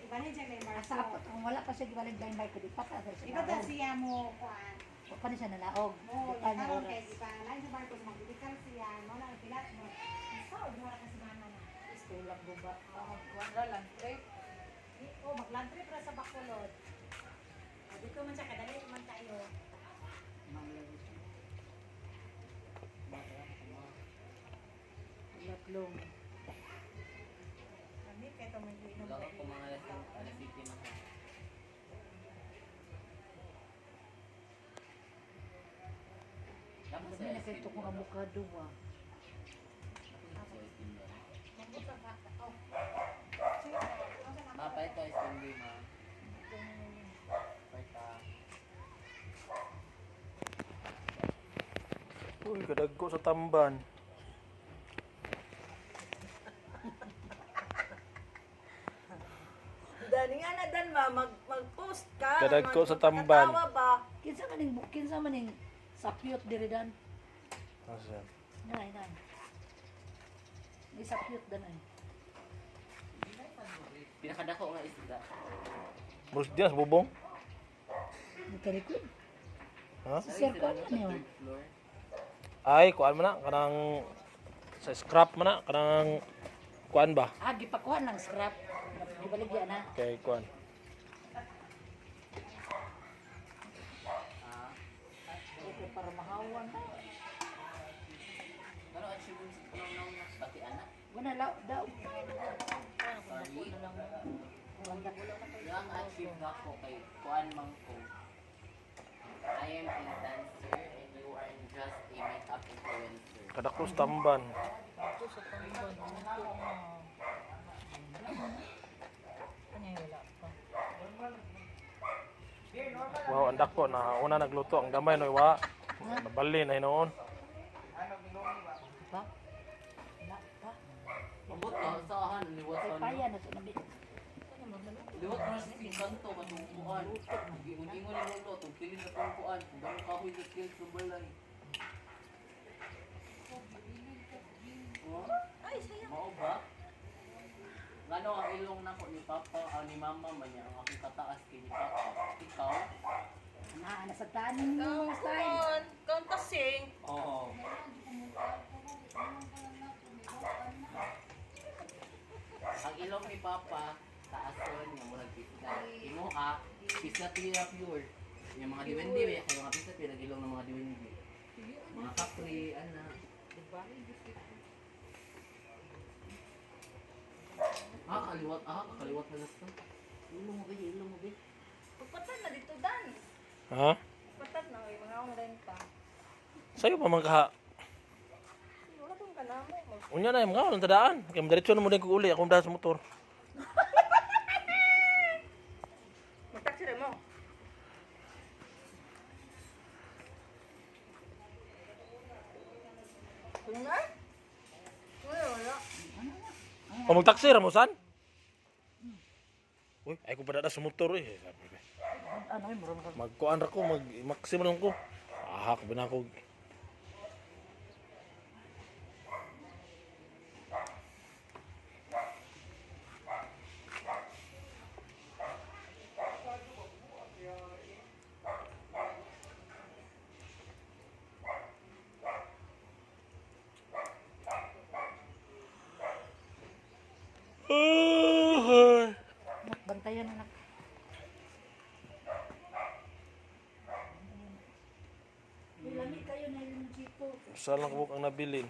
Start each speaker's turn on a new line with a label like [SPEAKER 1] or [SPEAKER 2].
[SPEAKER 1] Valentine Marso.
[SPEAKER 2] Asa po, kung wala pa siya Valentine Day ko, di pa ka siya.
[SPEAKER 1] Iba ta siya mo kuan.
[SPEAKER 2] O pa siya nalaog.
[SPEAKER 1] Mo,
[SPEAKER 2] Di pa niya
[SPEAKER 1] karon
[SPEAKER 2] oras.
[SPEAKER 1] kay di pa lain sa barko magdikal siya, mo lang pilat mo. Sa mo ra kasi mana na.
[SPEAKER 2] Gusto lang buba.
[SPEAKER 3] Wala lang. Trip.
[SPEAKER 1] Oh, mag-land trip ra sa Bacolod. Dito man siya kadali man tayo.
[SPEAKER 2] Laklong.
[SPEAKER 1] Kami kay to man inom.
[SPEAKER 4] Wala ko mga alas 7 na. Dapat
[SPEAKER 2] Sabi na kayo ito kung avocado ba.
[SPEAKER 1] Nandito sa baka. Oh.
[SPEAKER 4] Mapa ito is hindi ma. Paita.
[SPEAKER 5] Uy, kadagko sa tamban.
[SPEAKER 3] Dani nga na dan ma mag-post ka.
[SPEAKER 5] Kadagko sa tamban.
[SPEAKER 3] Magpapatawa ba?
[SPEAKER 2] Kinsa maning sapyot diri dan.
[SPEAKER 5] Asa?
[SPEAKER 2] Nay. Di sapyot dan ay.
[SPEAKER 4] Pinakadako nga isda.
[SPEAKER 5] Bros dia sa bubong.
[SPEAKER 2] Nagkalikod.
[SPEAKER 5] Ha?
[SPEAKER 2] Sir ko ano niyo?
[SPEAKER 4] Floor.
[SPEAKER 5] Ay, kuan man na kanang sa scrap man na kanang kuan ba?
[SPEAKER 2] Ah, gipakuhan lang scrap. Gibaligya na.
[SPEAKER 5] Kay kuan.
[SPEAKER 2] Okay, para mahawan.
[SPEAKER 4] Ano achievements ko nang pati anak?
[SPEAKER 2] Wala daw.
[SPEAKER 4] Sorry.
[SPEAKER 2] Wala ko lang.
[SPEAKER 4] Yung achieve na ko kay kuan man ko. I am a dancer and you are just a makeup influencer.
[SPEAKER 5] Kadagko sa tamban.
[SPEAKER 3] Ito sa tamban. Ano yung wala pa?
[SPEAKER 5] Wow, ang dako na una nagluto ang gamay no wa. Nabali na hinoon.
[SPEAKER 2] Pa? Wala pa.
[SPEAKER 4] Mabot ka sa ahan liwat
[SPEAKER 2] Kay
[SPEAKER 4] sa
[SPEAKER 2] paya na to nabi.
[SPEAKER 4] liwat na sa kanto matungkuan. Ingon-ingon ni mundo tungkilin sa tungkuan. Damo kahoy sa skill sa balay.
[SPEAKER 3] Ay, sayang.
[SPEAKER 4] Mao ba? Ngano ang ilong nako ni Papa, ni Mama man niya ang akong kataas kay ni Papa. Ikaw?
[SPEAKER 2] Nasa tanin mo style.
[SPEAKER 3] Kung kasing.
[SPEAKER 4] Oo. Ang ilong ni Papa, taason nga murag pizza. Inuha, pizza tira pure. Yung mga diwendi, kay mga pizza tira ilong ng mga diwendi. Mga kapri, ana.
[SPEAKER 3] Diba?
[SPEAKER 4] Kaliwat na gusto. Ilong mo ba, ilong mo ba?
[SPEAKER 3] Pagpatan na dito dan.
[SPEAKER 5] Ha?
[SPEAKER 3] Pagpatan na, mga akong renta.
[SPEAKER 5] Sayo pa man kaha.
[SPEAKER 3] Wala tong kanamo.
[SPEAKER 5] Unya na mga walang tadaan. Kay diretso na mo din ko uli akong dahil sa motor.
[SPEAKER 3] Magtaksi rin mo. Wala? Wala.
[SPEAKER 5] O magtaksi ra mo san? Uy, ay ko pa dada sa motor eh. Sabi ko.
[SPEAKER 2] Ano ay mura
[SPEAKER 5] Magkuan ra ko, mag-maximum ko. Aha, ko na ako.
[SPEAKER 2] bantayan anak. Lami kayo na yung jeep ko.
[SPEAKER 5] Saan lang ko ang nabilin?